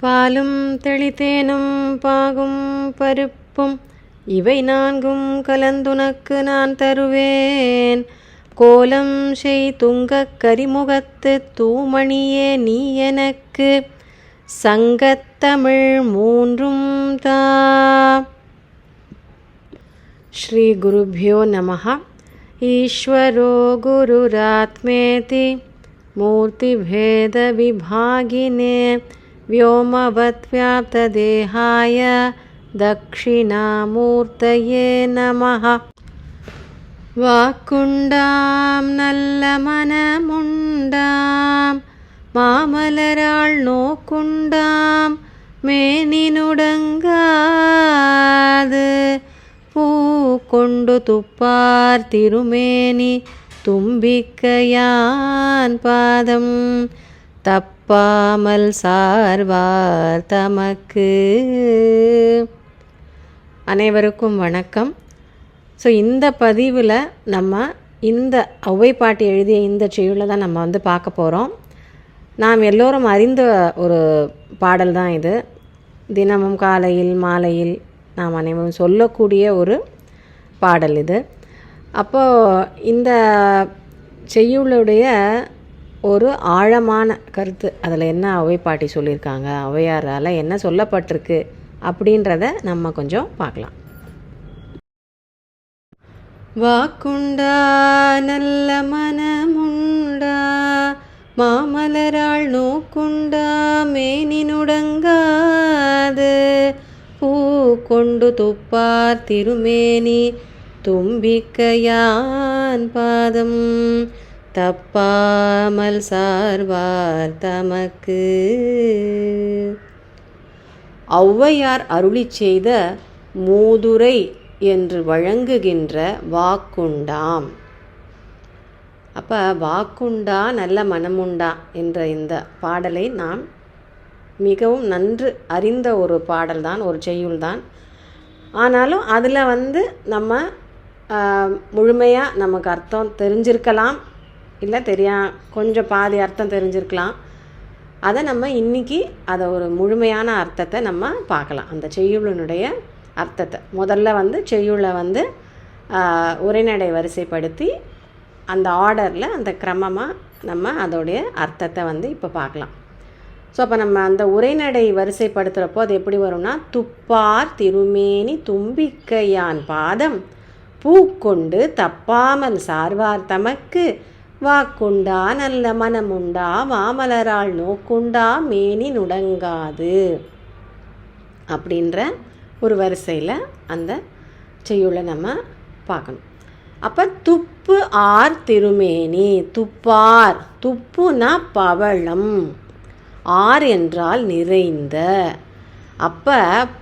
பாலும் தெளித்தேனும் பாகும் பருப்பும் இவை நான்கும் கலந்துனக்கு நான் தருவேன். கோலம் செய் துங்கக் கரிமுகத்து தூமணியே நீ எனக்கு சங்கத்தமிழ் மூன்றும் தா. ஸ்ரீ குருभ्यो நமः. ஈஸ்வரோ குருராத்மேதி மூர்த்திபேத விபாகினே व्योमवद्व्याप्तदेहाय दक्षिणामूर्तये नमः. வாக்குண்டாம் நல்ல மனமுண்டாம் மாமலராள் நோக்குண்டாம் மேனினுடங்காது பூ கொண்டு துப்பார் திருமேனி தும்பிக்கையான் பாதம் தப்பாமல் சார்வார் தமக்கு. அனைவருக்கும் வணக்கம். ஸோ இந்த பதிவில் நம்ம இந்த ஔவை பாட்டி எழுதிய இந்த செய்யுளை தான் நம்ம பார்க்க போகிறோம். நாம் எல்லோரும் அறிந்த ஒரு பாடல் தான் இது. தினமும் காலையில் மாலையில் நாம் அனைவரும் சொல்லக்கூடிய ஒரு பாடல் இது. அப்போது இந்த செய்யுளுடைய ஒரு ஆழமான கருத்து, அதில் என்ன ஔவை பாட்டி சொல்லியிருக்காங்க, ஔவையாரால் என்ன சொல்லப்பட்டிருக்கு அப்படின்றத நம்ம கொஞ்சம் பார்க்கலாம். வாக்குண்டா நல்ல மனமுண்டா மாமலராள் நோக்குண்டா மேனினுடங்காது பூ கொண்டு துப்பார் திருமேனி தும்பிக்கையான் பாதம் தப்பாமல் சார்வார் தமக்கு. ஔவையார் அருளி செய்த மூதுரை என்று வழங்குகின்ற வாக்குண்டாம். அப்போ வாக்குண்டா நல்ல மனமுண்டா என்ற இந்த பாடலை நாம் மிகவும் நன்று அறிந்த ஒரு பாடல் தான், ஒரு செய்யுள் தான். ஆனாலும் அதில் நம்ம முழுமையாக நமக்கு அர்த்தம் தெரிஞ்சிருக்கலாம், இல்லை கொஞ்சம் பாதி அர்த்தம் தெரிஞ்சிருக்கலாம். அதை நம்ம இன்றைக்கி அதை ஒரு முழுமையான அர்த்தத்தை நம்ம பார்க்கலாம். அந்த செய்யுளினுடைய அர்த்தத்தை முதல்ல செய்யுளை உரைநடை வரிசைப்படுத்தி அந்த ஆர்டரில் அந்த கிரமமாக நம்ம அதோடைய அர்த்தத்தை இப்போ பார்க்கலாம். ஸோ அப்போ நம்ம அந்த உரைநடை வரிசைப்படுத்துகிறப்போ அது எப்படி வரும்னா, துப்பார் திருமேனி தும்பிக்கையான் பாதம் பூக்கொண்டு தப்பாமல் சார்வார் தமக்கு வாக்குண்டா நல்ல மனமுண்டா மாமலராள் நோக்குண்டா மேனி நுடங்காது அப்படின்ற ஒரு வரிசையில் அந்த செய்யுளை நம்ம பார்க்கணும். அப்போ துப்பு ஆர் திருமேனி, துப்பார், துப்புனா பவளம், ஆர் என்றால் நிறைந்த, அப்போ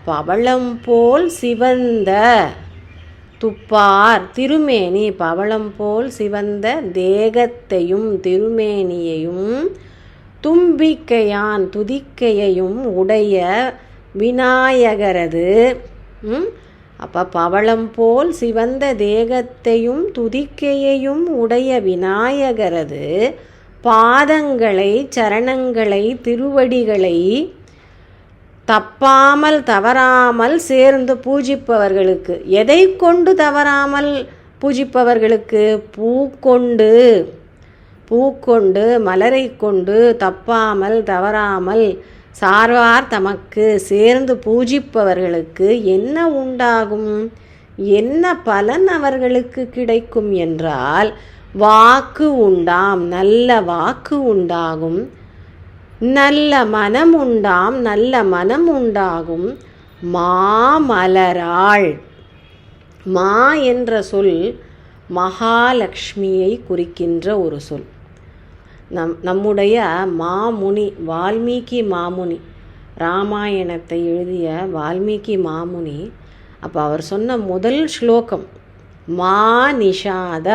பவளம் போல் சிவந்த, துப்பார் திருமேனி பவளம் போல் சிவந்த தேகத்தையும் திருமேனியையும் தும்பிக்கையான் துதிக்கையையும் உடைய விநாயகரது. அப்போ பவளம் போல் சிவந்த தேகத்தையும் துதிக்கையையும் உடைய விநாயகரது பாதங்களை சரணங்களை திருவடிகளை தப்பாமல் தவறாமல் சேர்ந்து பூஜிப்பவர்களுக்கு, எதை கொண்டு தவறாமல் பூஜிப்பவர்களுக்கு, பூக்கொண்டு மலரை கொண்டு தப்பாமல் தவறாமல் சார்வார் தமக்கு சேர்ந்து பூஜிப்பவர்களுக்கு என்ன உண்டாகும், என்ன பலன் அவர்களுக்கு கிடைக்கும் என்றால், வாக்கு உண்டாம், நல்ல வாக்கு உண்டாகும், நல்ல மனம் உண்டாம், நல்ல மனம் உண்டாகும், மாமலராள். மா என்ற சொல் மகாலட்சுமியை குறிக்கின்ற ஒரு சொல். நம்முடைய மாமுனி வால்மீகி மாமுனி, ராமாயணத்தை எழுதிய வால்மீகி மாமுனி, அப்போ அவர் சொன்ன முதல் ஸ்லோகம் மா நிஷாத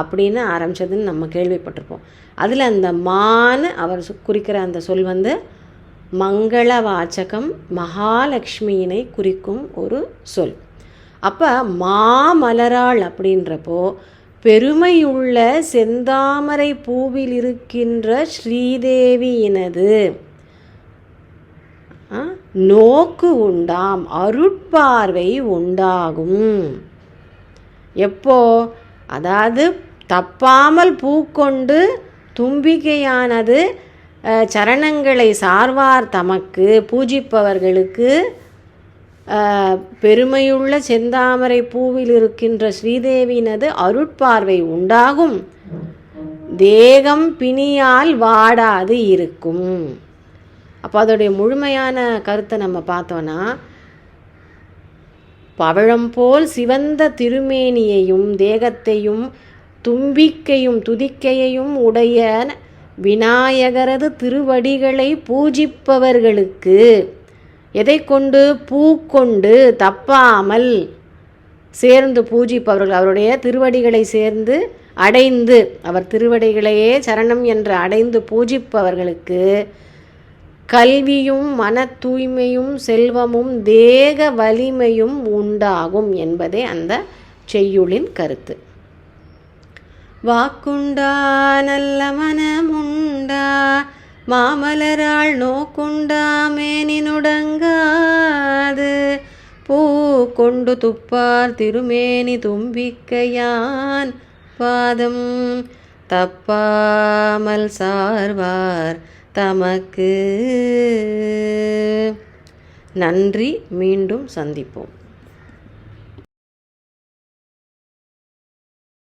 அப்படின்னு ஆரம்பித்ததுன்னு நம்ம கேள்விப்பட்டிருப்போம். அதில் அந்த மான்னு அவர் குறிக்கிற அந்த சொல் மங்கள வாச்சகம், மகாலட்சுமியினை குறிக்கும் ஒரு சொல். அப்போ மாமலராள் அப்படின்றப்போ பெருமையுள்ள செந்தாமரை பூவில் இருக்கின்ற ஸ்ரீதேவியினது, நோக்கு உண்டாம், அருட்பார்வை உண்டாகும். எப்போ? அதாவது தப்பாமல் பூக்கொண்டு தும்பிக்கையானது சரணங்களை சார்வார் தமக்கு பூஜிப்பவர்களுக்கு பெருமையுள்ள செந்தாமரை பூவில் இருக்கின்ற ஸ்ரீதேவியினது அருட்பார்வை உண்டாகும். தேகம் பிணியால் வாடாது இருக்கும். அப்போ அதோடைய முழுமையான கருத்தை நம்ம பார்த்தோன்னா, பவழம் போல் சிவந்த திருமேனியையும் தேகத்தையும் தும்பிக்கையும் துதிக்கையையும் உடைய விநாயகரது திருவடிகளை பூஜிப்பவர்களுக்கு எதை கொண்டு? பூக்கொண்டு தப்பாமல் சேர்ந்து பூஜிப்பவர்கள், அவருடைய திருவடிகளை சேர்ந்து அடைந்து, அவர் திருவடிகளையே சரணம் என்று அடைந்து பூஜிப்பவர்களுக்கு கல்வியும் மன தூய்மையும் செல்வமும் தேக வலிமையும் உண்டாகும் என்பதே அந்த செய்யுளின் கருத்து. வாக்குண்டா நல்ல மனமுண்டா மாமலராள் நோக்குண்டா மேனினுடங்காது பூ கொண்டு துப்பார் திருமேனி தும்பிக்கையான் பாதம் தப்பாமல் சார்வார் தமக்கு. நன்றி. மீண்டும் சந்திப்போம்.